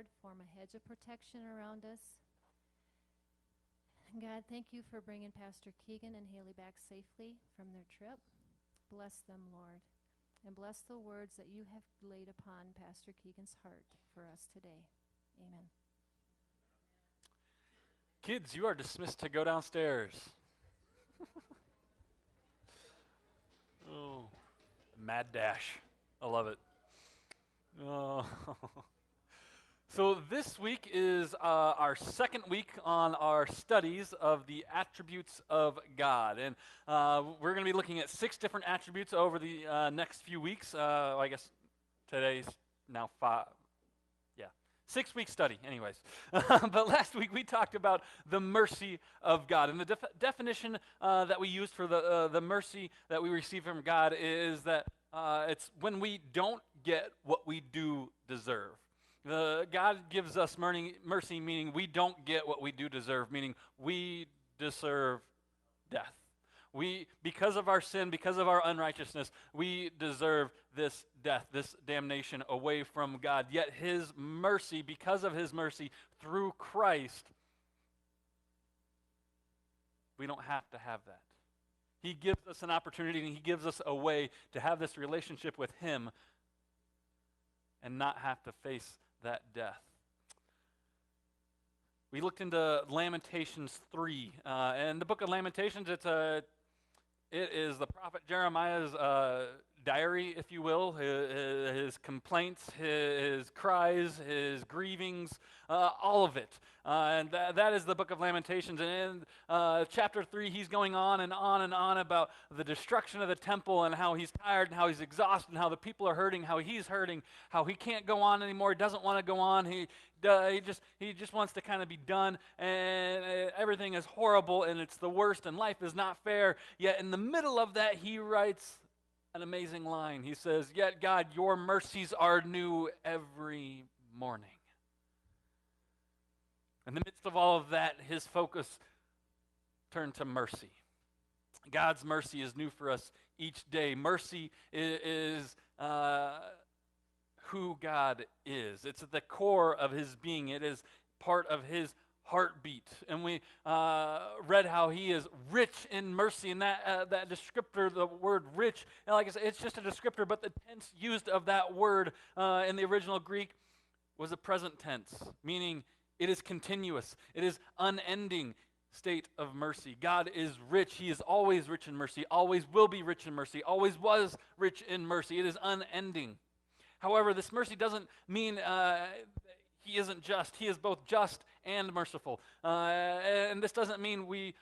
Lord, form a hedge of protection around us. And God, thank you for bringing Pastor Keegan and Haley back safely from their trip. Bless them, Lord, and bless the words that you have laid upon Pastor Keegan's heart for us today. Amen. Kids, you are dismissed to go downstairs. Oh, mad dash. I love it. Oh. So this week is our second week on our studies of the attributes of God. And we're going to be looking at 6 different attributes over the next few weeks. I guess today's now 5. Yeah, 6-week study anyways. But last week we talked about the mercy of God. And the definition that we used for the mercy that we receive from God is that it's when we don't get what we do deserve. God gives us mercy, meaning we don't get what we do deserve, meaning we deserve death. Because of our sin, because of our unrighteousness, we deserve this death, this damnation away from God. Yet His mercy, because of His mercy through Christ, we don't have to have that. He gives us an opportunity and He gives us a way to have this relationship with Him and not have to face that death. We looked into Lamentations 3, and the book of Lamentations, it is the prophet Jeremiah's diary, if you will, his complaints, his cries, his grievings, all of it. And that is the book of Lamentations. And in chapter 3, he's going on and on and on about the destruction of the temple and how he's tired and how he's exhausted and how the people are hurting, how he's hurting, how he can't go on anymore, he doesn't want to go on, he just wants to kind of be done, and everything is horrible and it's the worst and life is not fair. Yet in the middle of that, he writes an amazing line. He says, "Yet God, your mercies are new every morning." In the midst of all of that, his focus turned to mercy. God's mercy is new for us each day. Mercy is who God is. It's at the core of His being. It is part of His heartbeat. And we read how He is rich in mercy. And that descriptor, the word rich, and like I said, it's just a descriptor, but the tense used of that word in the original Greek was a present tense, meaning it is continuous. It is unending state of mercy. God is rich. He is always rich in mercy, always will be rich in mercy, always was rich in mercy. It is unending. However, this mercy doesn't mean He isn't just. He is both just and merciful. And this doesn't mean we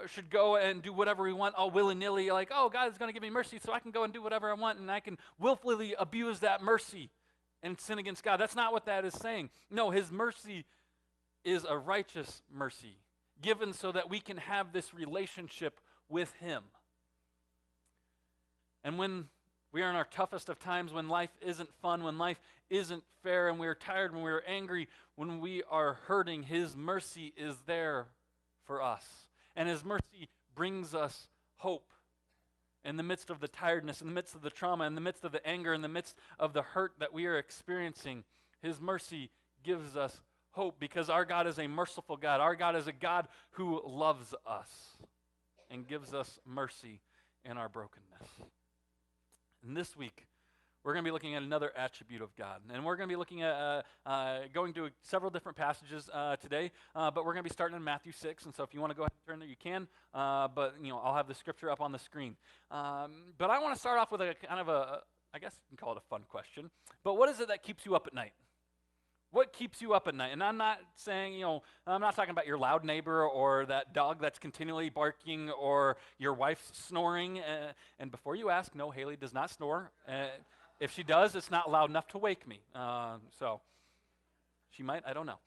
should go and do whatever we want all willy-nilly, like, oh, God is going to give me mercy so I can go and do whatever I want and I can willfully abuse that mercy and sin against God. That's not what that is saying. No, His mercy is a righteous mercy given so that we can have this relationship with Him. And when we are in our toughest of times, when life isn't fun, when life isn't fair, and we're tired, when we're angry, when we are hurting, His mercy is there for us. And His mercy brings us hope in the midst of the tiredness, in the midst of the trauma, in the midst of the anger, in the midst of the hurt that we are experiencing. His mercy gives us hope because our God is a merciful God. Our God is a God who loves us and gives us mercy in our brokenness. And this week, we're going to be looking at another attribute of God. And we're going to be looking at going to several different passages today, but we're going to be starting in Matthew 6. And so if you want to go ahead and turn there, you can. But I'll have the scripture up on the screen. But I want to start off with a kind of I guess you can call it a fun question. But what is it that keeps you up at night? What keeps you up at night? And I'm not saying, I'm not talking about your loud neighbor or that dog that's continually barking or your wife snoring. And before you ask, no, Haley does not snore. If she does, it's not loud enough to wake me. So she might, I don't know.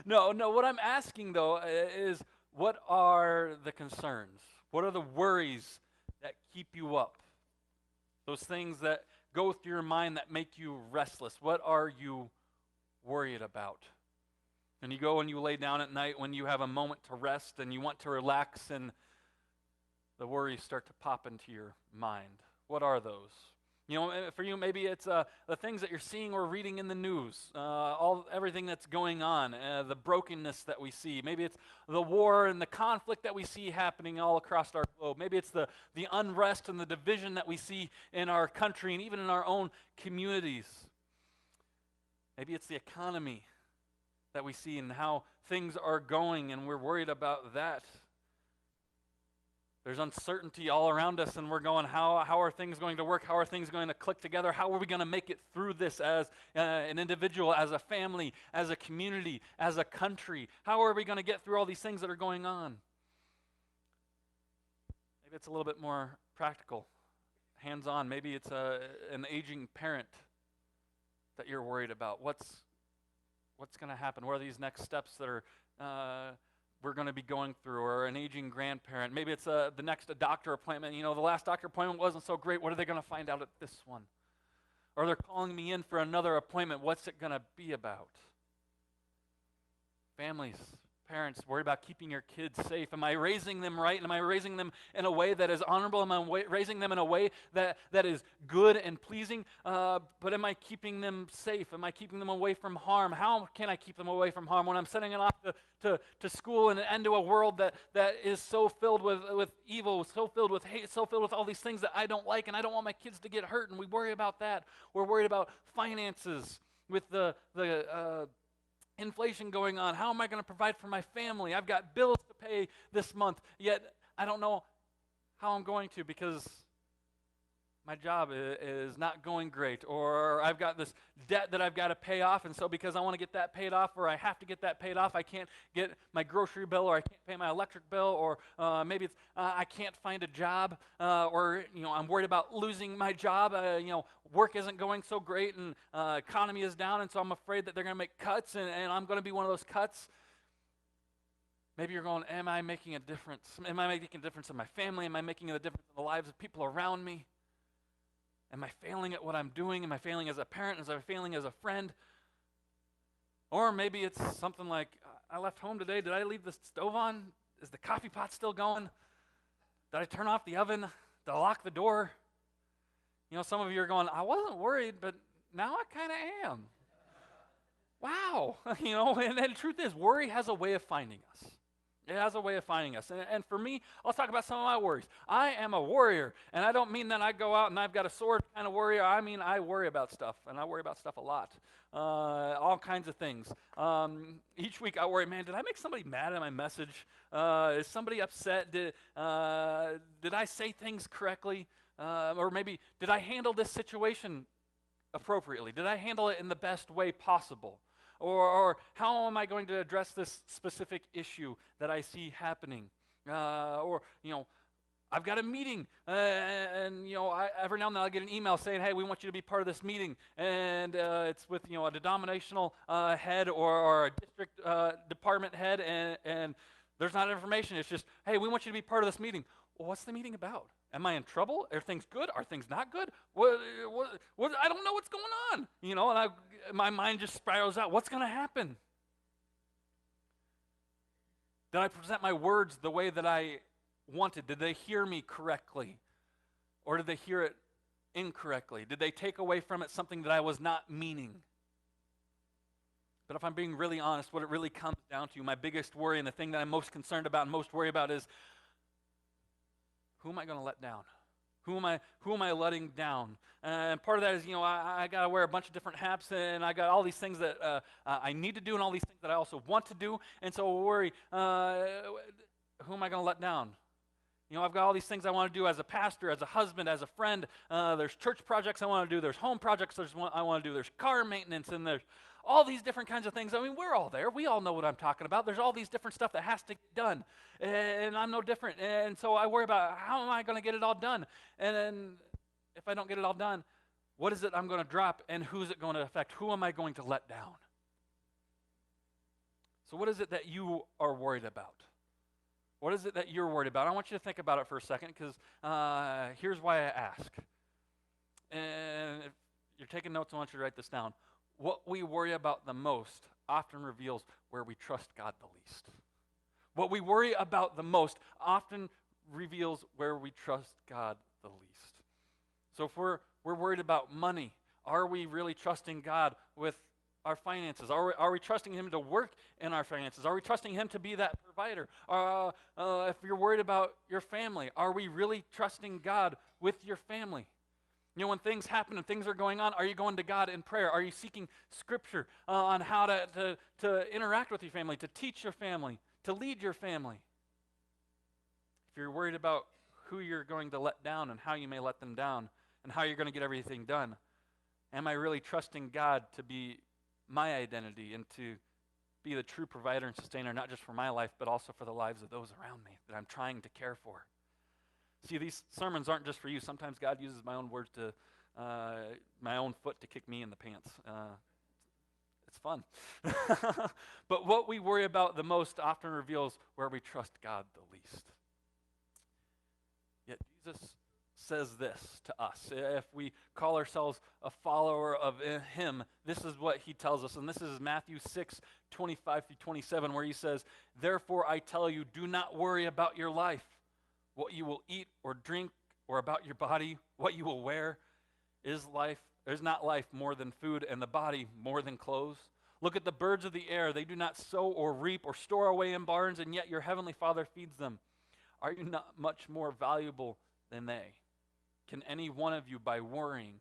No, what I'm asking, though, is what are the concerns? What are the worries that keep you up? Those things that go through your mind that make you restless. What are you worried about? And you go and you lay down at night when you have a moment to rest and you want to relax and the worries start to pop into your mind. What are those? For you, maybe it's the things that you're seeing or reading in the news, everything that's going on, the brokenness that we see. Maybe it's the war and the conflict that we see happening all across our globe. Maybe it's the unrest and the division that we see in our country and even in our own communities. Maybe it's the economy that we see and how things are going, and we're worried about that. There's uncertainty all around us, and we're going, how are things going to work? How are things going to click together? How are we going to make it through this as an individual, as a family, as a community, as a country? How are we going to get through all these things that are going on? Maybe it's a little bit more practical, hands-on. Maybe it's an aging parent that you're worried about. What's going to happen? What are these next steps that are we're going to be going through, or an aging grandparent? Maybe it's the next doctor appointment. The last doctor appointment wasn't so great. What are they going to find out at this one? Or they're calling me in for another appointment. What's it going to be about? Families, parents, worry about keeping your kids safe. Am I raising them right? Am I raising them in a way that is honorable? Am I raising them in a way that is good and pleasing? But am I keeping them safe? Am I keeping them away from harm? How can I keep them away from harm when I'm sending them off to school and into a world that is so filled with evil, so filled with hate, so filled with all these things that I don't like, and I don't want my kids to get hurt, and we worry about that. We're worried about finances with the inflation going on. How am I going to provide for my family? I've got bills to pay this month, yet I don't know how I'm going to because my job is not going great, or I've got this debt that I've got to pay off, and so because I want to get that paid off, or I have to get that paid off, I can't get my grocery bill, or I can't pay my electric bill, or maybe it's I can't find a job, or I'm worried about losing my job. Work isn't going so great, and economy is down, and so I'm afraid that they're going to make cuts, and I'm going to be one of those cuts. Maybe you're going, am I making a difference? Am I making a difference in my family? Am I making a difference in the lives of people around me? Am I failing at what I'm doing? Am I failing as a parent? Am I failing as a friend? Or maybe it's something like, I left home today. Did I leave the stove on? Is the coffee pot still going? Did I turn off the oven? Did I lock the door? Some of you are going, I wasn't worried, but now I kind of am. Wow. And the truth is, worry has a way of finding us. It has a way of finding us. And for me, let's talk about some of my worries. I am a warrior, and I don't mean that I go out and I've got a sword kind of warrior. I mean I worry about stuff, and I worry about stuff a lot. All kinds of things. Each week I worry, man, did I make somebody mad at my message? Is somebody upset? Did I say things correctly? Or maybe, did I handle this situation appropriately? Did I handle it in the best way possible? Or how am I going to address this specific issue that I see happening? I've got a meeting, and every now and then I'll get an email saying, hey, we want you to be part of this meeting, and it's with a denominational head or a district department head, and there's not information. It's just, hey, we want you to be part of this meeting. Well, what's the meeting about? Am I in trouble? Are things good? Are things not good? What, I don't know what's going on. And my mind just spirals out. What's going to happen? Did I present my words the way that I wanted? Did they hear me correctly? Or did they hear it incorrectly? Did they take away from it something that I was not meaning? But if I'm being really honest, what it really comes down to, my biggest worry and the thing that I'm most concerned about and most worried about is, who am I going to let down? Who am I letting down? And part of that is, I got to wear a bunch of different hats, and I got all these things that I need to do and all these things that I also want to do. And so I worry, who am I going to let down? I've got all these things I want to do as a pastor, as a husband, as a friend. There's church projects I want to do. There's home projects I want to do. There's car maintenance, and there's all these different kinds of things. I mean, we're all there. We all know what I'm talking about. There's all these different stuff that has to get done, and I'm no different. And so I worry about, how am I going to get it all done? And then if I don't get it all done, what is it I'm going to drop, and who's it going to affect? Who am I going to let down? So what is it that you are worried about? What is it that you're worried about? I want you to think about it for a second, because here's why I ask. And if you're taking notes, I want you to write this down. What we worry about the most often reveals where we trust God the least. What we worry about the most often reveals where we trust God the least. So if we're We're worried about money. Are we really trusting God with our finances? Are we trusting Him to work in our finances? Are we trusting Him to be that provider? If you're worried about your family, are we really trusting God with your family? You know, when things happen and things are going on, are you going to God in prayer? Are you seeking Scripture on how to interact with your family, to teach your family, to lead your family? If you're worried about who you're going to let down and how you may let them down and how you're going to get everything done, am I really trusting God to be my identity and to be the true provider and sustainer, not just for my life, but also for the lives of those around me that I'm trying to care for? See, these sermons aren't just for you. Sometimes God uses my own words to, my own foot to kick me in the pants. It's fun. But what we worry about the most often reveals where we trust God the least. Yet Jesus says this to us. If we call ourselves a follower of Him, this is what He tells us. And this is Matthew 6:25-27, where He says, "Therefore I tell you, do not worry about your life, what you will eat or drink, or about your body, what you will wear. Is not life more than food, and the body more than clothes? Look at the birds of the air. They do not sow or reap or store away in barns, and yet your heavenly Father feeds them. Are you not much more valuable than they? Can any one of you, by worrying,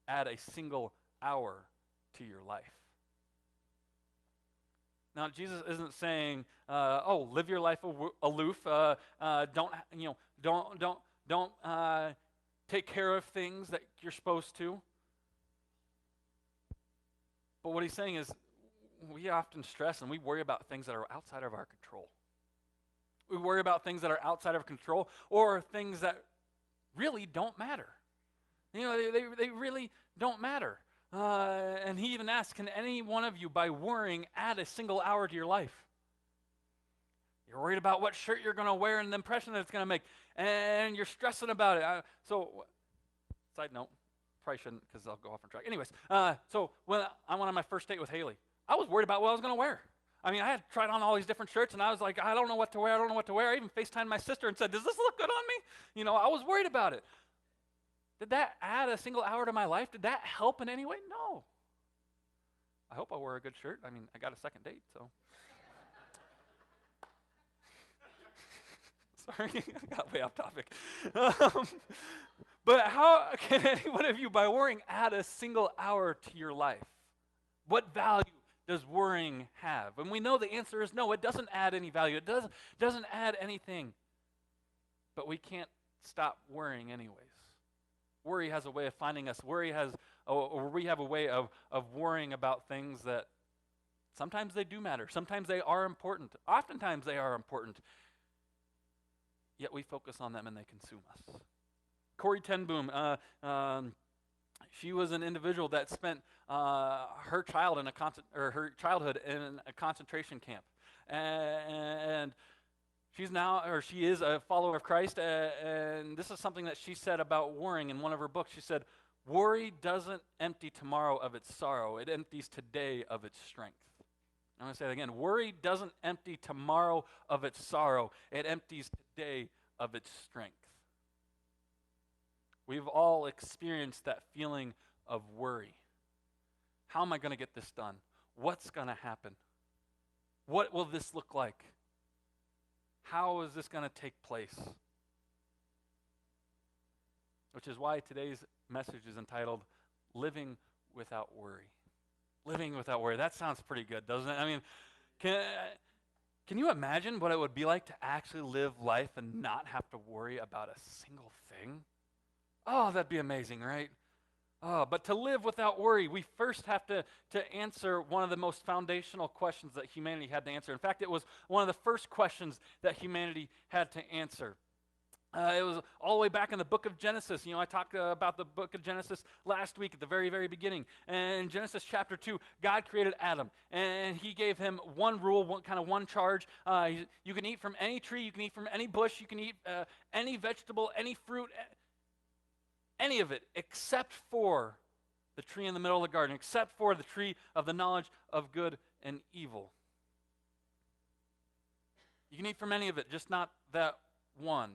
add a single hour to your life?" Now, Jesus isn't saying, live your life aloof. Don't take care of things that you're supposed to. But what He's saying is, we often stress and we worry about things that are outside of our control. We worry about things that are outside of control, or things that really don't matter. You know, they really don't matter. And He even asks, can any one of you, by worrying, add a single hour to your life? You're worried about what shirt you're going to wear and the impression that it's going to make, and you're stressing about it. Side note, probably shouldn't, because I'll go off on track. Anyways, so when I went on my first date with Haley, I was worried about what I was going to wear. I mean, I had tried on all these different shirts, and I was like, I don't know what to wear. I even FaceTimed my sister and said, does this look good on me? You know, I was worried about it. Did that add a single hour to my life? Did that help in any way? No. I hope I wore a good shirt. I mean, I got a second date, so. Sorry, I got way off topic. But how can any one of you, by worrying, add a single hour to your life? What value does worrying have? And we know the answer is no, it doesn't add any value. It doesn't add anything. But we can't stop worrying anyways. Worry has a way of finding us. We have a way of worrying about things that sometimes they do matter. Sometimes they are important. Oftentimes they are important. Yet we focus on them and they consume us. Corrie ten Boom, she was an individual that spent her childhood in a concentration camp, and she is a follower of Christ. And this is something that she said about worrying in one of her books. She said, "Worry doesn't empty tomorrow of its sorrow; it empties today of its strength." I'm going to say it again. Worry doesn't empty tomorrow of its sorrow; it empties today of its strength. We've all experienced that feeling of worry. How am I going to get this done? What's going to happen? What will this look like? How is this going to take place? Which is why today's message is entitled, Living Without Worry. Living without worry. That sounds pretty good, doesn't it? I mean, can you imagine what it would be like to actually live life and not have to worry about a single thing? Oh, that'd be amazing, right? Oh, but to live without worry, we first have to answer one of the most foundational questions that humanity had to answer. In fact, it was one of the first questions that humanity had to answer. It was all the way back in the book of Genesis. You know, I talked about the book of Genesis last week at the very, very beginning. And in Genesis chapter 2, God created Adam, and He gave him one rule, one charge. You can eat from any tree, you can eat from any bush, you can eat any vegetable, any fruit, any of it, except for the tree in the middle of the garden, except for the tree of the knowledge of good and evil. You can eat from any of it, just not that one.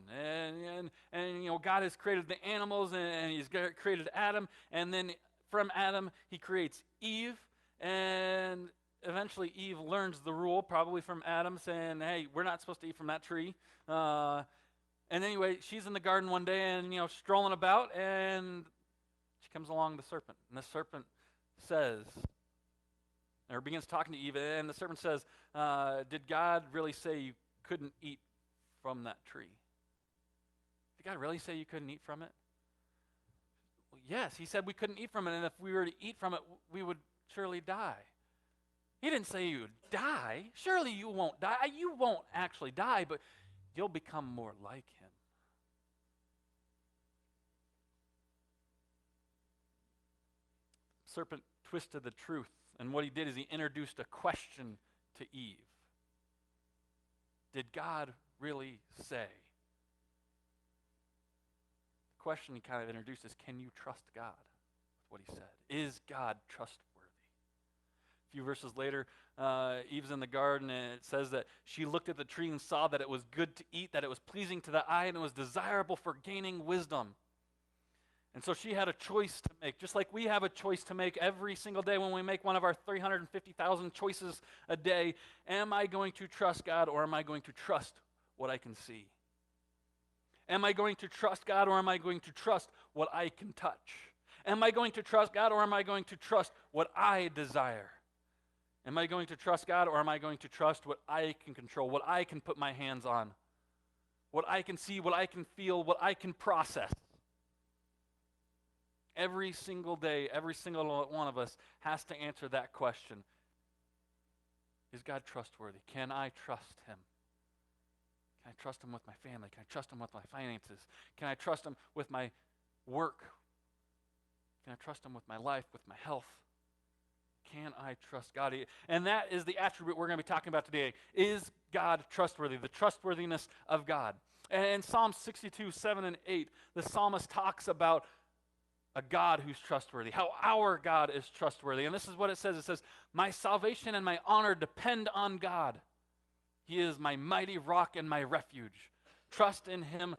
And God has created the animals, and he's created Adam, and then from Adam, he creates Eve, and eventually Eve learns the rule, probably from Adam, saying, hey, we're not supposed to eat from that tree. And anyway, she's in the garden one day and, strolling about, and she comes along the serpent. And the serpent says, or begins talking to Eve, and the serpent says, did God really say you couldn't eat from that tree? Did God really say you couldn't eat from it? Well, yes, he said we couldn't eat from it, and if we were to eat from it, we would surely die. He didn't say you would die. Surely you won't die. You won't actually die, but you'll become more like him. Serpent twisted the truth, and what he did is he introduced a question to Eve. Did God really say? The question he kind of introduced is, can you trust God with what he said? Is God trustworthy? A few verses later, Eve's in the garden, and it says that she looked at the tree and saw that it was good to eat, that it was pleasing to the eye, and it was desirable for gaining wisdom. And so she had a choice to make, just like we have a choice to make every single day when we make one of our 350,000 choices a day. Am I going to trust God, or am I going to trust what I can see? Am I going to trust God, or am I going to trust what I can touch? Am I going to trust God, or am I going to trust what I desire? Am I going to trust God, or am I going to trust what I can control, what I can put my hands on, what I can see, what I can feel, what I can process? Every single day, every single one of us has to answer that question. Is God trustworthy? Can I trust him? Can I trust him with my family? Can I trust him with my finances? Can I trust him with my work? Can I trust him with my life, with my health? Can I trust God? And that is the attribute we're going to be talking about today. Is God trustworthy? The trustworthiness of God. And in Psalm 62, 7 and 8, the psalmist talks about a God who's trustworthy, how our God is trustworthy. And this is what it says. It says, my salvation and my honor depend on God. He is my mighty rock and my refuge. Trust in him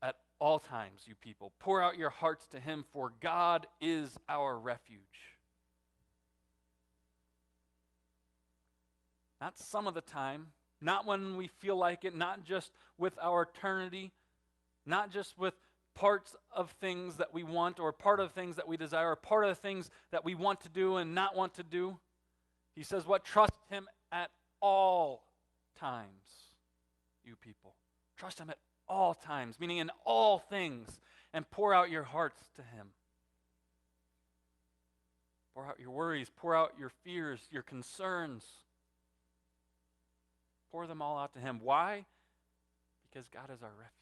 at all times, you people. Pour out your hearts to him, for God is our refuge. Not some of the time, not when we feel like it, not just with our eternity, not just with parts of things that we want, or part of things that we desire, or part of the things that we want to do and not want to do. He says, what? Trust him at all times, you people. Trust him at all times, meaning in all things, and pour out your hearts to him. Pour out your worries, pour out your fears, your concerns. Pour them all out to him. Why? Because God is our refuge.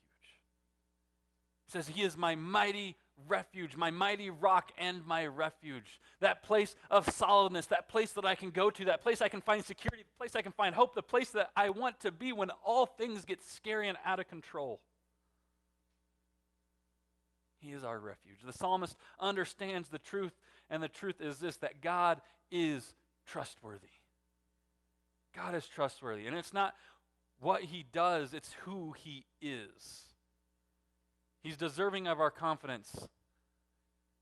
It says, he is my mighty refuge, my mighty rock and my refuge. That place of solidness, that place that I can go to, that place I can find security, the place I can find hope, the place that I want to be when all things get scary and out of control. He is our refuge. The psalmist understands the truth, and the truth is this, that God is trustworthy. God is trustworthy. And it's not what he does, it's who he is. He's deserving of our confidence.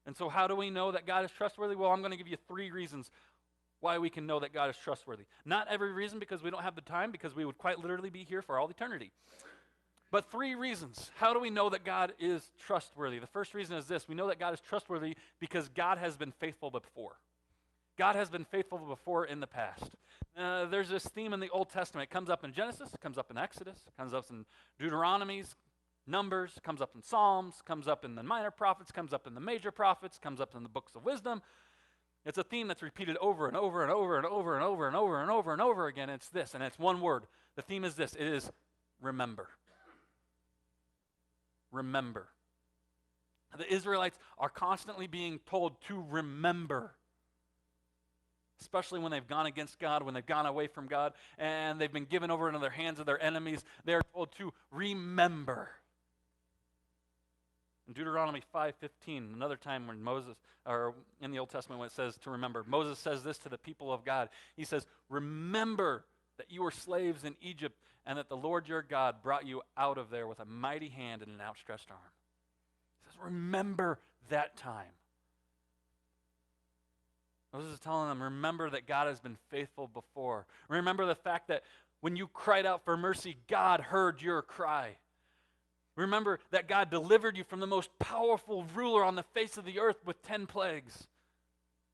And so how do we know that God is trustworthy? Well, I'm going to give you 3 reasons why we can know that God is trustworthy. Not every reason, because we don't have the time, because we would quite literally be here for all eternity. But 3 reasons. How do we know that God is trustworthy? The first reason is this. We know that God is trustworthy because God has been faithful before. God has been faithful before in the past. There's this theme in the Old Testament. It comes up in Genesis, it comes up in Exodus, it comes up in Deuteronomies, Numbers, comes up in Psalms, comes up in the minor prophets, comes up in the major prophets, comes up in the books of wisdom. It's a theme that's repeated over and over and over and over and over and over and over and over again. It's this, and it's one word. The theme is this. It is remember. Remember. The Israelites are constantly being told to remember, especially when they've gone against God, when they've gone away from God, and they've been given over into their hands of their enemies. They're told to remember. In Deuteronomy 5:15, another time when Moses, or in the Old Testament when it says to remember, Moses says this to the people of God. He says, remember that you were slaves in Egypt, and that the Lord your God brought you out of there with a mighty hand and an outstretched arm. He says, remember that time. Moses is telling them, remember that God has been faithful before. Remember the fact that when you cried out for mercy, God heard your cry. Remember that God delivered you from the most powerful ruler on the face of the earth with 10 plagues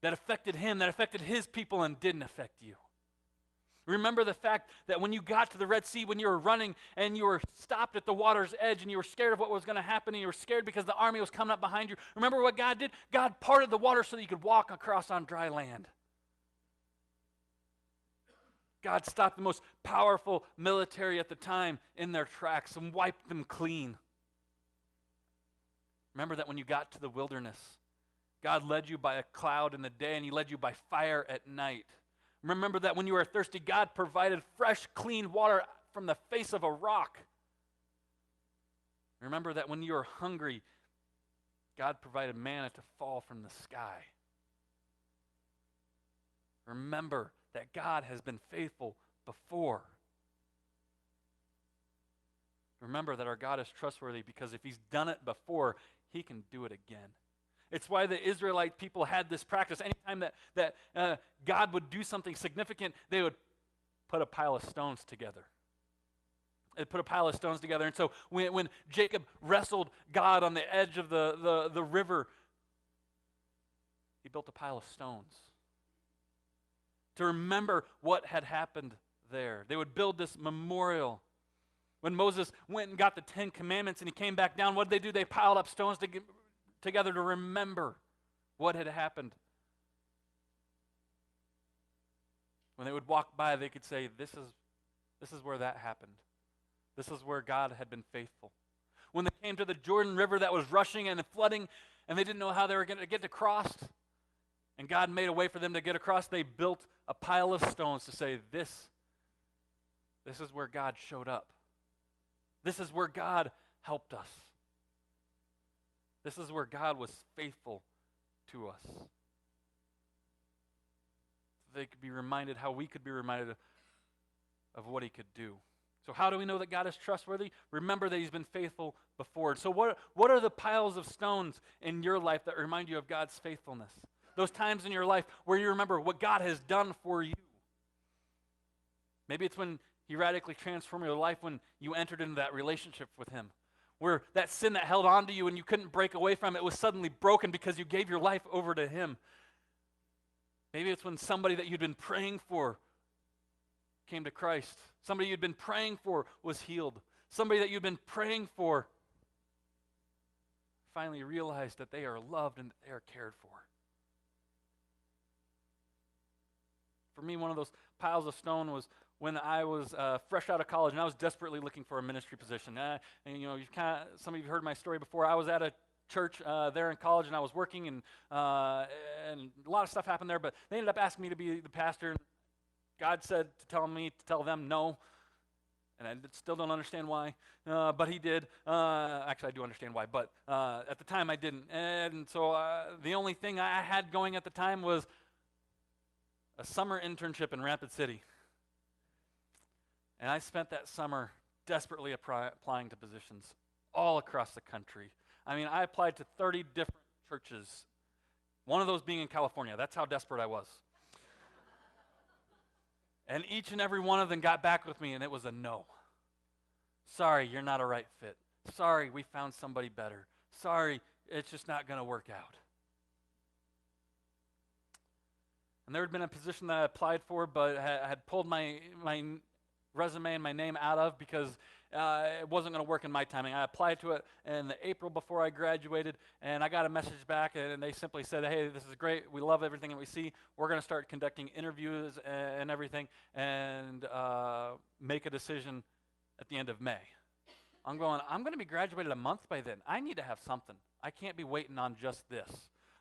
that affected him, that affected his people, and didn't affect you. Remember the fact that when you got to the Red Sea, when you were running and you were stopped at the water's edge and you were scared of what was going to happen and you were scared because the army was coming up behind you. Remember what God did? God parted the water so that you could walk across on dry land. God stopped the most powerful military at the time in their tracks and wiped them clean. Remember that when you got to the wilderness, God led you by a cloud in the day and he led you by fire at night. Remember that when you were thirsty, God provided fresh, clean water from the face of a rock. Remember that when you were hungry, God provided manna to fall from the sky. Remember that God has been faithful before. Remember that our God is trustworthy because if he's done it before, he can do it again. It's why the Israelite people had this practice. Anytime that God would do something significant, they would put a pile of stones together. They'd put a pile of stones together. And so when Jacob wrestled God on the edge of the river, he built a pile of stones to remember what had happened there. They would build this memorial. When Moses went and got the 10 Commandments and he came back down, what did they do? They piled up stones together to remember what had happened. When they would walk by, they could say, this is where that happened. This is where God had been faithful. When they came to the Jordan River that was rushing and flooding, and they didn't know how they were going to get across, and God made a way for them to get across, they built a pile of stones to say, this is where God showed up. This is where God helped us. This is where God was faithful to us. They could be reminded how we could be reminded of what he could do. So how do we know that God is trustworthy? Remember that he's been faithful before. So what are the piles of stones in your life that remind you of God's faithfulness? Those times in your life where you remember what God has done for you. Maybe it's when he radically transformed your life when you entered into that relationship with him. Where that sin that held on to you and you couldn't break away from it was suddenly broken because you gave your life over to him. Maybe it's when somebody that you'd been praying for came to Christ. Somebody you'd been praying for was healed. Somebody that you'd been praying for finally realized that they are loved and that they are cared for. For me, one of those piles of stone was when I was fresh out of college and I was desperately looking for a ministry position. And some of you heard my story before. I was at a church there in college and I was working and a lot of stuff happened there, but they ended up asking me to be the pastor. God said to tell them no, and I still don't understand why, but he did. Actually, I do understand why, but at the time I didn't. And so the only thing I had going at the time was a summer internship in Rapid City. And I spent that summer desperately applying to positions all across the country. I mean, I applied to 30 different churches, one of those being in California. That's how desperate I was. And each and every one of them got back with me, and it was a no. Sorry, you're not a right fit. Sorry, we found somebody better. Sorry, it's just not going to work out. And there had been a position that I applied for, but I had pulled my resume and my name out of because it wasn't going to work in my timing. I applied to it in the April before I graduated, and I got a message back, and they simply said, hey, this is great. We love everything that we see. We're going to start conducting interviews and everything and make a decision at the end of May. I'm going to be graduated a month by then. I need to have something. I can't be waiting on just this.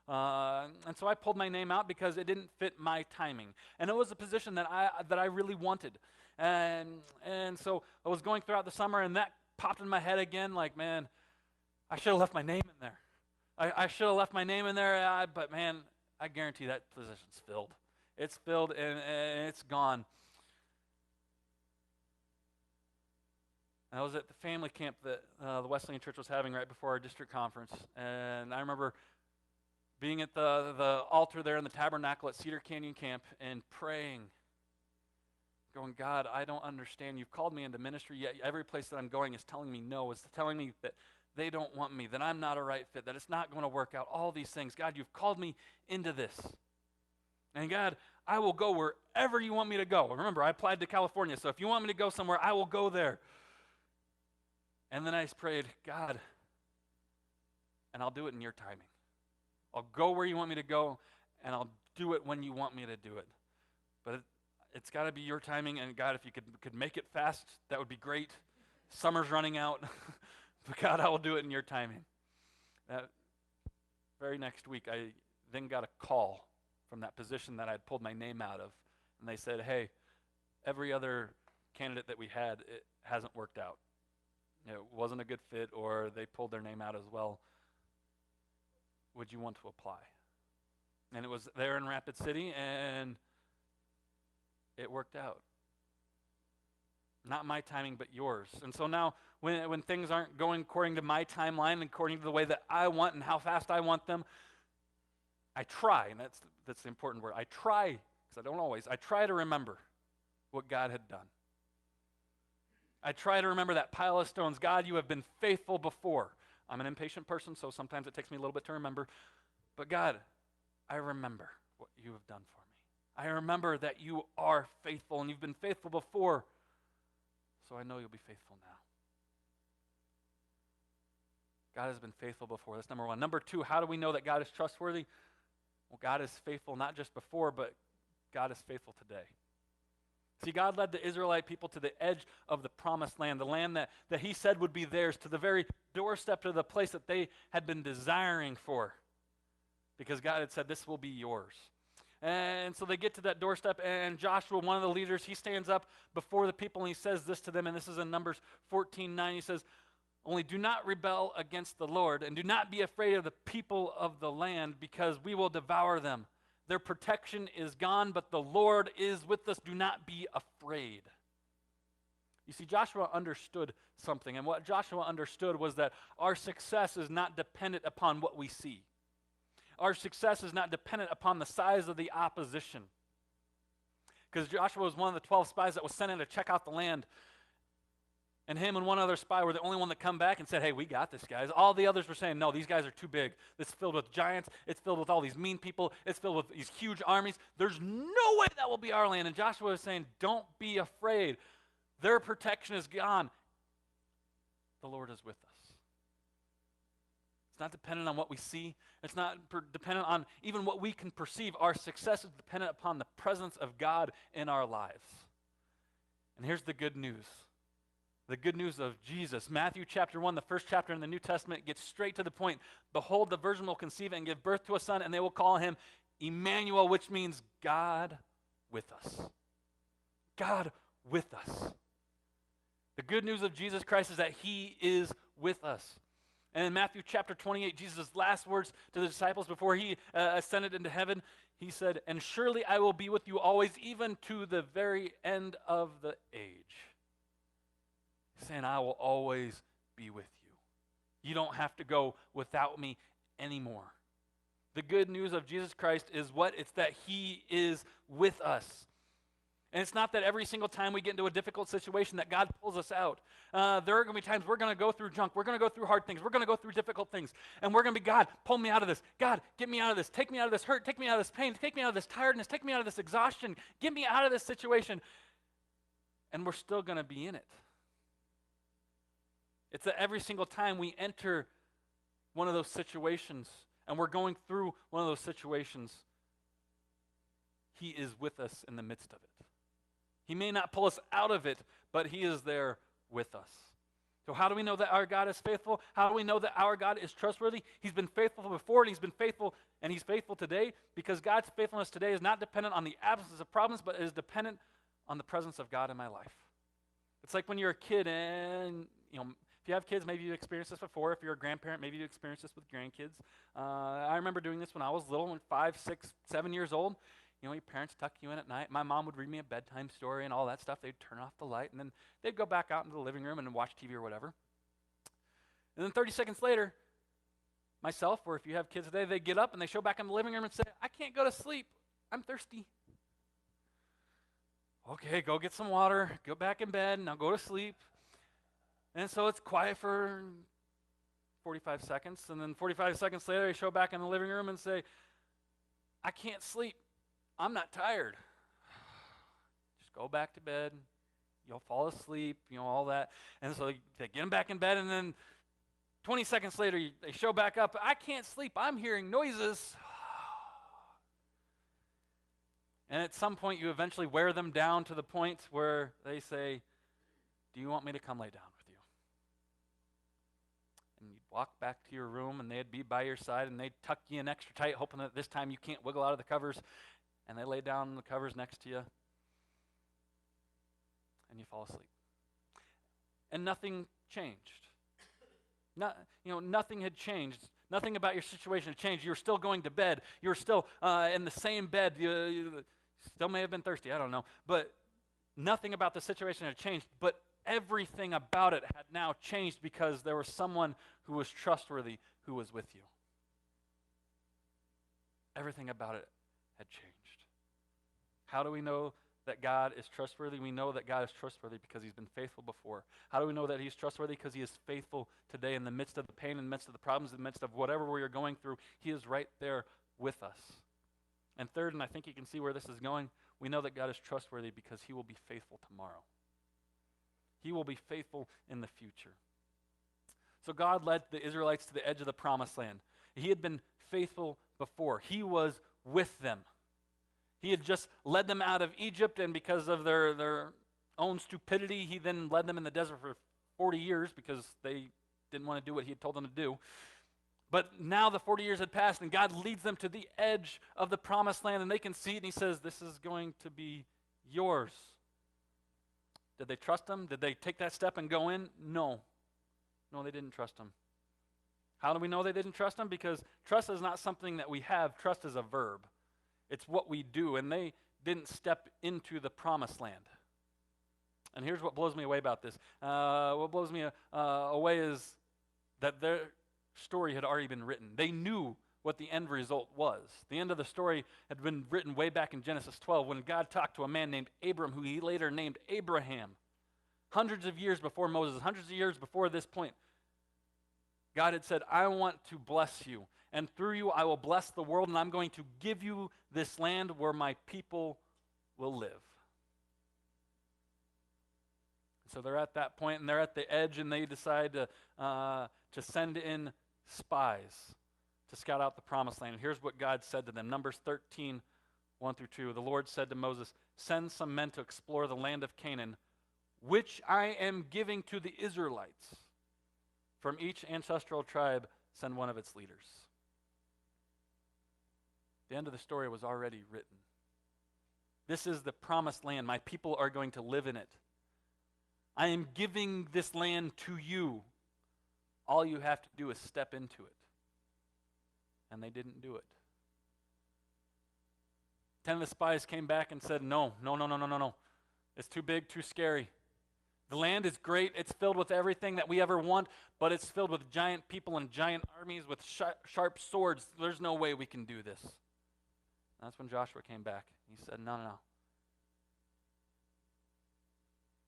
And so I pulled my name out because it didn't fit my timing. And it was a position that I really wanted. And so I was going throughout the summer, and that popped in my head again, like, man, I should have left my name in there. I should have left my name in there, but man, I guarantee that position's filled. It's filled, and it's gone. And I was at the family camp that the Wesleyan Church was having right before our district conference. And I remember being at the altar there in the tabernacle at Cedar Canyon Camp and praying, going, God, I don't understand. You've called me into ministry, yet every place that I'm going is telling me no. It's telling me that they don't want me, that I'm not a right fit, that it's not going to work out, all these things. God, you've called me into this. And God, I will go wherever you want me to go. Remember, I applied to California, so if you want me to go somewhere, I will go there. And then I prayed, God, and I'll do it in your timing. I'll go where you want me to go, and I'll do it when you want me to do it. But it's got to be your timing, and God, if you could make it fast, that would be great. Summer's running out, but God, I will do it in your timing. That very next week, I then got a call from that position that I had pulled my name out of, and they said, hey, every other candidate that we had, it hasn't worked out. It wasn't a good fit, or they pulled their name out as well. Would you want to apply? And it was there in Rapid City, and it worked out. Not my timing, but yours. And so now, when things aren't going according to my timeline and according to the way that I want and how fast I want them, I try, and that's the important word. I try, because I don't always, I try to remember what God had done. I try to remember that pile of stones. God, you have been faithful before. I'm an impatient person, so sometimes it takes me a little bit to remember. But God, I remember what you have done for me. I remember that you are faithful, and you've been faithful before, so I know you'll be faithful now. God has been faithful before. That's number one. Number two, how do we know that God is trustworthy? Well, God is faithful not just before, but God is faithful today. See, God led the Israelite people to the edge of the promised land, the land that he said would be theirs, to the very doorstep, to the place that they had been desiring for, because God had said, this will be yours. And so they get to that doorstep, and Joshua, one of the leaders, he stands up before the people, and he says this to them, and this is in Numbers 14:9. He says, only do not rebel against the Lord, and do not be afraid of the people of the land, because we will devour them. Their protection is gone, but the Lord is with us. Do not be afraid. You see, Joshua understood something, and what Joshua understood was that our success is not dependent upon what we see. Our success is not dependent upon the size of the opposition. Because Joshua was one of the 12 spies that was sent in to check out the land. And him and one other spy were the only one that come back and said, hey, we got this, guys. All the others were saying, no, these guys are too big. It's filled with giants. It's filled with all these mean people. It's filled with these huge armies. There's no way that will be our land. And Joshua was saying, don't be afraid. Their protection is gone. The Lord is with us. It's not dependent on what we see. It's not dependent on even what we can perceive. Our success is dependent upon the presence of God in our lives. And here's the good news. The good news of Jesus. Matthew chapter 1, the first chapter in the New Testament, gets straight to the point. Behold, the virgin will conceive and give birth to a son, and they will call him Emmanuel, which means God with us. God with us. The good news of Jesus Christ is that he is with us. And in Matthew chapter 28, Jesus' last words to the disciples before he ascended into heaven, he said, and surely I will be with you always, even to the very end of the age. Saying, I will always be with you. You don't have to go without me anymore. The good news of Jesus Christ is what? It's that he is with us. And it's not that every single time we get into a difficult situation that God pulls us out. There are going to be times we're going to go through junk. We're going to go through hard things. We're going to go through difficult things. And we're going to be, God, pull me out of this. God, get me out of this. Take me out of this hurt. Take me out of this pain. Take me out of this tiredness. Take me out of this exhaustion. Get me out of this situation. And we're still going to be in it. It's that every single time we enter one of those situations and we're going through one of those situations, he is with us in the midst of it. He may not pull us out of it, but he is there with us. So how do we know that our God is faithful? How do we know that our God is trustworthy? He's been faithful before, and he's been faithful, and he's faithful today, because God's faithfulness today is not dependent on the absence of problems, but is dependent on the presence of God in my life. It's like when you're a kid and, if you have kids, maybe you experienced this before. If you're a grandparent, maybe you experienced this with grandkids. I remember doing this when I was little, when 5, 6, 7 years old. You know, your parents tuck you in at night. My mom would read me a bedtime story and all that stuff. They'd turn off the light, and then they'd go back out into the living room and watch TV or whatever. And then 30 seconds later, myself, or if you have kids today, they get up and they show back in the living room and say, I can't go to sleep. I'm thirsty. Okay, go get some water. Go back in bed. Now go to sleep. And so it's quiet for 45 seconds. And then 45 seconds later, they show back in the living room and say, I can't sleep. I'm not tired. Just go back to bed. You'll fall asleep, all that. And so they get them back in bed, and then 20 seconds later, they show back up. I can't sleep. I'm hearing noises. And at some point, you eventually wear them down to the point where they say, do you want me to come lay down with you? And you'd walk back to your room, and they'd be by your side, and they'd tuck you in extra tight, hoping that this time you can't wiggle out of the covers. And they lay down in the covers next to you, and you fall asleep. And nothing changed. Nothing had changed. Nothing about your situation had changed. You were still going to bed. You were still in the same bed. You still may have been thirsty, I don't know. But nothing about the situation had changed. But everything about it had now changed because there was someone who was trustworthy who was with you. Everything about it had changed. How do we know that God is trustworthy? We know that God is trustworthy because he's been faithful before. How do we know that he's trustworthy? Because he is faithful today in the midst of the pain, in the midst of the problems, in the midst of whatever we are going through. He is right there with us. And third, and I think you can see where this is going, we know that God is trustworthy because he will be faithful tomorrow. He will be faithful in the future. So God led the Israelites to the edge of the promised land. He had been faithful before. He was with them. He had just led them out of Egypt, and because of their own stupidity, he then led them in the desert for 40 years because they didn't want to do what he had told them to do. But now the 40 years had passed, and God leads them to the edge of the promised land, and they can see it, and he says, this is going to be yours. Did they trust him? Did they take that step and go in? No. No, they didn't trust him. How do we know they didn't trust him? Because trust is not something that we have. Trust is a verb. It's what we do, and they didn't step into the promised land. And here's what blows me away about this. What blows me away is that their story had already been written. They knew what the end result was. The end of the story had been written way back in Genesis 12 when God talked to a man named Abram, who he later named Abraham. Hundreds of years before Moses, hundreds of years before this point, God had said, I want to bless you. And through you I will bless the world, and I'm going to give you this land where my people will live. So they're at that point, and they're at the edge, and they decide to send in spies to scout out the promised land. And here's what God said to them. Numbers 13, 1 through 2. The Lord said to Moses, send some men to explore the land of Canaan, which I am giving to the Israelites. From each ancestral tribe, send one of its leaders. The end of the story was already written. This is the promised land. My people are going to live in it. I am giving this land to you. All you have to do is step into it. And they didn't do it. 10 of the spies came back and said, no. It's too big, too scary. The land is great. It's filled with everything that we ever want, but it's filled with giant people and giant armies with sharp swords. There's no way we can do this. And that's when Joshua came back. He said, no.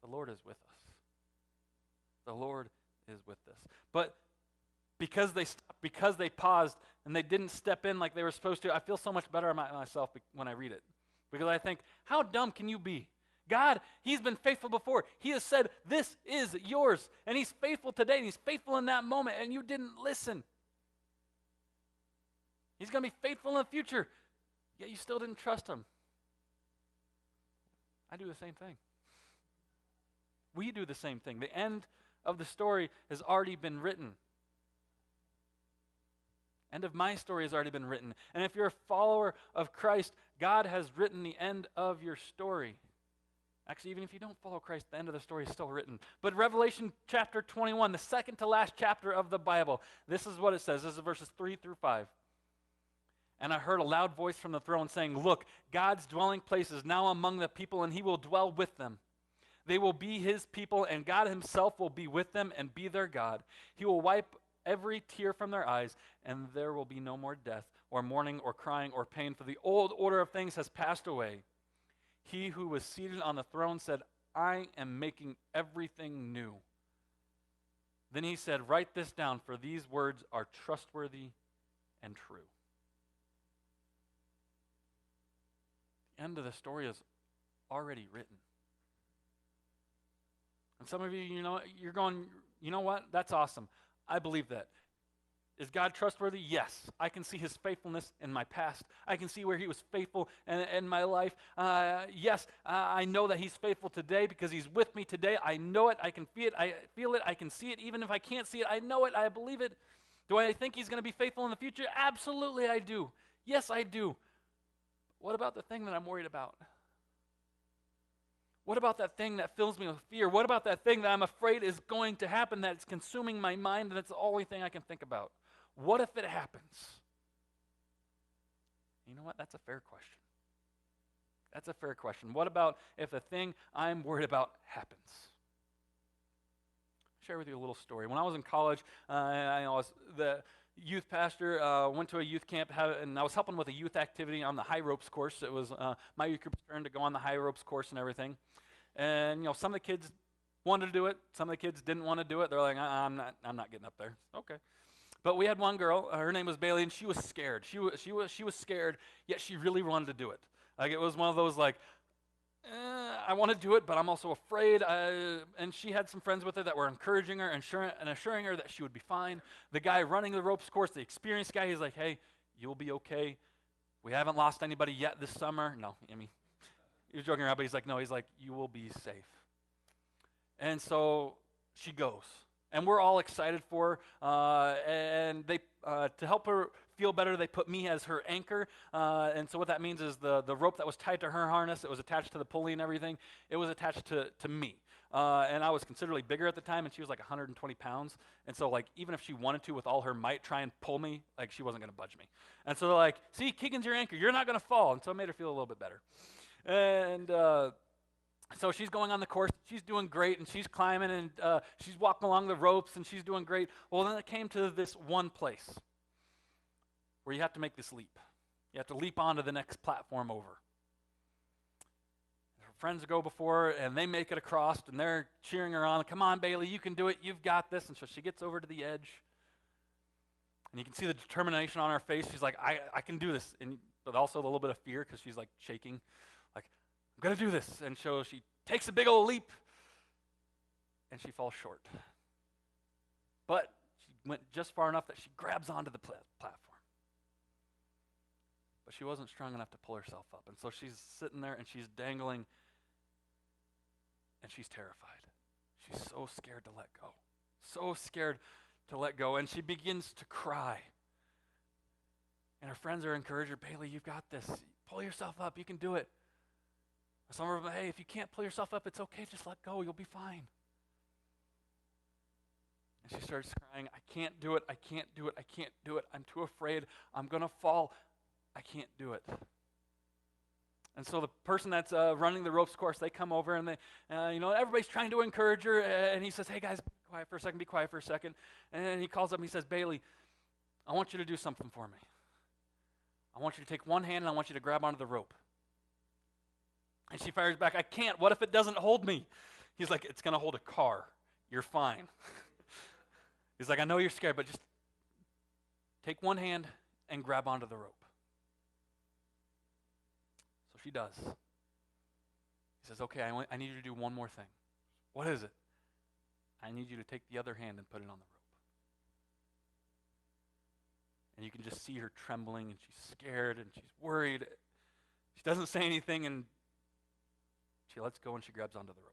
The Lord is with us. The Lord is with us. But because they stopped, because they paused, and they didn't step in like they were supposed to, I feel so much better about myself when I read it. Because I think, how dumb can you be? God, he's been faithful before. He has said, this is yours. And he's faithful today, and he's faithful in that moment, and you didn't listen. He's going to be faithful in the future, yet you still didn't trust him. I do the same thing. We do the same thing. The end of the story has already been written. End of my story has already been written. And if you're a follower of Christ, God has written the end of your story. Actually, even if you don't follow Christ, the end of the story is still written. But Revelation chapter 21, the second to last chapter of the Bible, this is what it says. This is verses 3 through 5. And I heard a loud voice from the throne saying, "Look, God's dwelling place is now among the people, and he will dwell with them. They will be his people, and God himself will be with them and be their God. He will wipe every tear from their eyes, and there will be no more death, or mourning, or crying, or pain, for the old order of things has passed away." He who was seated on the throne said, "I am making everything new." Then he said, "Write this down, for these words are trustworthy and true." The end of the story is already written. And some of you, you're going, you know what? That's awesome. I believe that. Is God trustworthy? Yes. I can see his faithfulness in my past. I can see where he was faithful in my life. Yes, I know that he's faithful today because he's with me today. I know it. I can feel it. I can see it. Even if I can't see it, I know it. I believe it. Do I think he's going to be faithful in the future? Absolutely I do. Yes, I do. What about the thing that I'm worried about? What about that thing that fills me with fear? What about that thing that I'm afraid is going to happen, that's consuming my mind, and it's the only thing I can think about? What if it happens? You know what? That's a fair question. That's a fair question. What about if the thing I'm worried about happens? I'll share with you a little story. When I was in college, I was the youth pastor, went to a youth camp, and I was helping with a youth activity on the high ropes course. It was my youth group's turn to go on the high ropes course and everything. And some of the kids wanted to do it. Some of the kids didn't want to do it. They're like, I'm not getting up there. Okay. But we had one girl. Her name was Bailey, and she was scared. She was scared, yet she really wanted to do it. Like, it was one of those like, I want to do it, but I'm also afraid. And she had some friends with her that were encouraging her and assuring her that she would be fine. The guy running the ropes course, the experienced guy, he's like, "Hey, you'll be okay. We haven't lost anybody yet this summer." No, I mean, he was joking around, but he's like, "No," he's like, "You will be safe." And so she goes. And we're all excited for her. And they, to help her feel better, they put me as her anchor. And so what that means is the rope that was tied to her harness, it was attached to the pulley and everything, it was attached to me. And I was considerably bigger at the time, and she was like 120 pounds. And so, like, even if she wanted to with all her might try and pull me, like, she wasn't going to budge me. And so they're like, "See, Keegan's your anchor. You're not going to fall." And so it made her feel a little bit better. And so she's going on the course. She's doing great, and she's climbing, and she's walking along the ropes, and she's doing great. Well, then it came to this one place where you have to make this leap. You have to leap onto the next platform over. Her friends go before her, and they make it across, and they're cheering her on. "Come on, Bailey, you can do it. You've got this." And so she gets over to the edge, and you can see the determination on her face. She's like, I can do this. But also a little bit of fear because she's like shaking. Like, "I'm going to do this." And so she takes a big old leap, and she falls short. But she went just far enough that she grabs onto the platform. But she wasn't strong enough to pull herself up. And so she's sitting there, and she's dangling, and she's terrified. She's so scared to let go. So scared to let go. And she begins to cry. And her friends are encouraging her, "Bailey, you've got this. Pull yourself up. You can do it." Some of them, "Hey, if you can't pull yourself up, it's okay. Just let go. You'll be fine." And she starts crying, "I can't do it. I can't do it. I can't do it. I'm too afraid. I'm going to fall. I can't do it." And so the person that's running the ropes course, they come over, and they, everybody's trying to encourage her. And he says, "Hey, guys, be quiet for a second. Be quiet for a second." And he calls up and he says, "Bailey, I want you to do something for me. I want you to take one hand, and I want you to grab onto the rope." And she fires back, "I can't. What if it doesn't hold me?" He's like, "It's going to hold a car. You're fine." He's like, "I know you're scared, but just take one hand and grab onto the rope." So she does. He says, "Okay, I need you to do one more thing." "What is it?" "I need you to take the other hand and put it on the rope." And you can just see her trembling, and she's scared, and she's worried. She doesn't say anything, and she lets go, and she grabs onto the rope.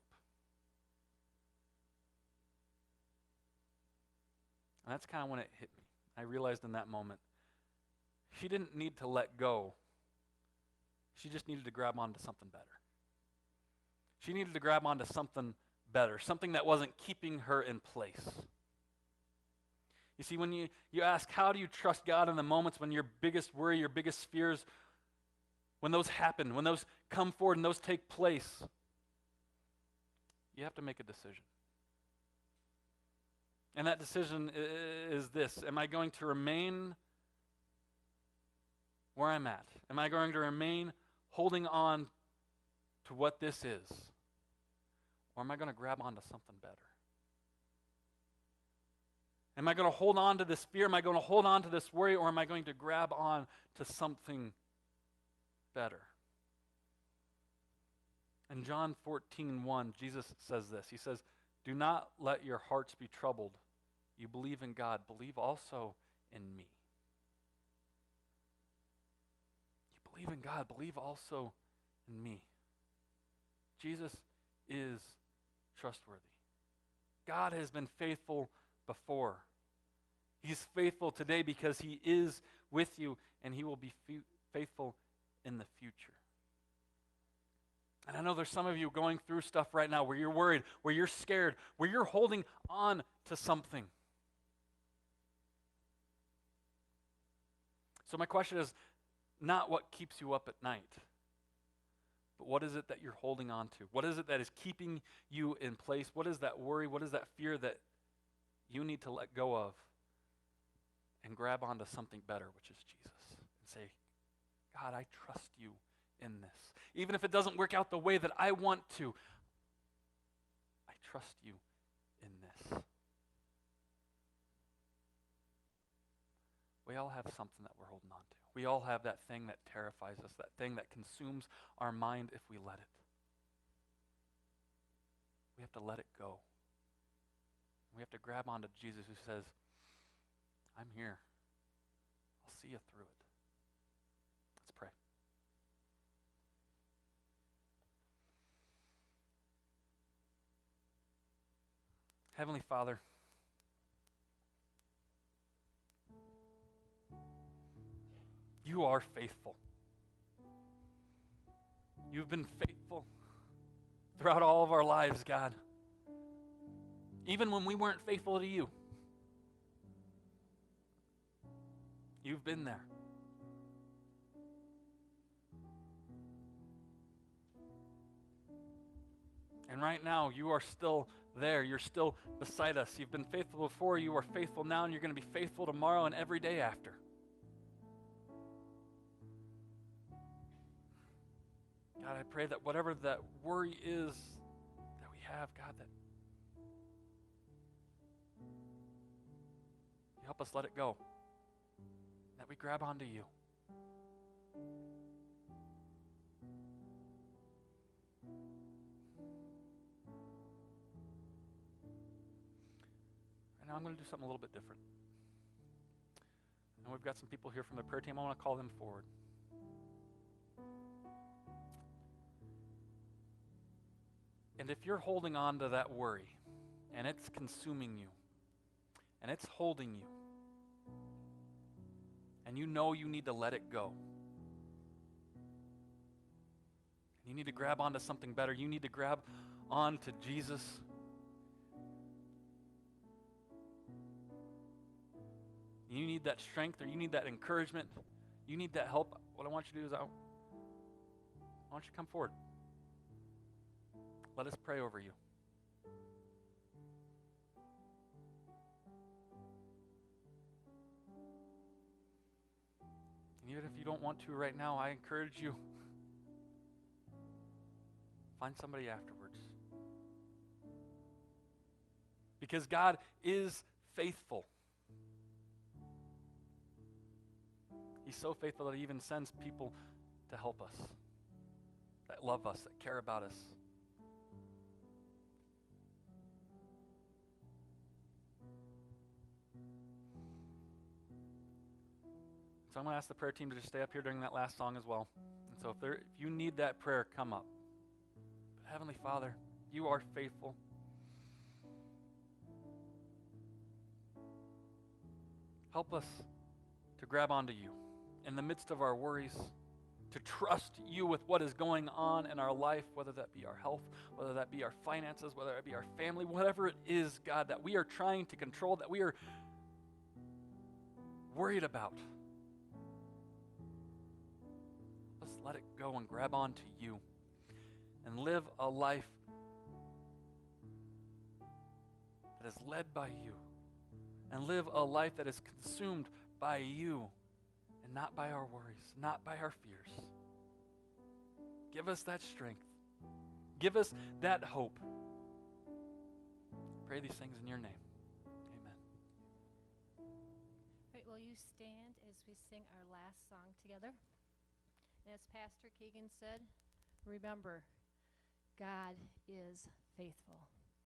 And that's kind of when it hit me. I realized in that moment, she didn't need to let go. She just needed to grab onto something better. She needed to grab onto something better, something that wasn't keeping her in place. You see, when you ask, how do you trust God in the moments when your biggest worry, your biggest fears, when those happen, when those come forward and those take place, you have to make a decision. And that decision is this: am I going to remain where I'm at? Am I going to remain holding on to what this is? Or am I going to grab onto something better? Am I going to hold on to this fear? Am I going to hold on to this worry? Or am I going to grab on to something better? In John 14:1, Jesus says this. He says, "Do not let your hearts be troubled. You believe in God. Believe also in me." You believe in God. Believe also in me. Jesus is trustworthy. God has been faithful before. He's faithful today because he is with you, and he will be faithful in the future. And I know there's some of you going through stuff right now where you're worried, where you're scared, where you're holding on to something. So my question is not what keeps you up at night, but what is it that you're holding on to? What is it that is keeping you in place? What is that worry? What is that fear that you need to let go of and grab onto something better, which is Jesus, and say, God, I trust you in this. Even if it doesn't work out the way that I want to, I trust you in this. We all have something that we're holding on to. We all have that thing that terrifies us, that thing that consumes our mind if we let it. We have to let it go. We have to grab onto Jesus, who says, I'm here. I'll see you through it. Let's pray. Heavenly Father, you are faithful. You've been faithful throughout all of our lives, God. Even when we weren't faithful to you, you've been there. And right now, you are still there. You're still beside us. You've been faithful before. You are faithful now, and you're going to be faithful tomorrow and every day after. God, I pray that whatever that worry is that we have, God, that you help us let it go, that we grab onto you. And now I'm going to do something a little bit different. And we've got some people here from the prayer team. I want to call them forward. And if you're holding on to that worry, and it's consuming you, and it's holding you, and you know you need to let it go, you need to grab onto something better, you need to grab onto Jesus, you need that strength, or you need that encouragement, you need that help, what I want you to do is I want you to come forward. Let us pray over you. And even if you don't want to right now, I encourage you, find somebody afterwards. Because God is faithful. He's so faithful that he even sends people to help us, that love us, that care about us. So I'm going to ask the prayer team to just stay up here during that last song as well. And so if you need that prayer, come up. But Heavenly Father, you are faithful. Help us to grab onto you in the midst of our worries, to trust you with what is going on in our life, whether that be our health, whether that be our finances, whether it be our family, whatever it is, God, that we are trying to control, that we are worried about. Let's let it go and grab onto you and live a life that is led by you, and live a life that is consumed by you and not by our worries, not by our fears. Give us that strength. Give us that hope. Pray these things in your name. Amen. Right, will you stand as we sing our last song together? And as Pastor Keegan said, remember, God is faithful.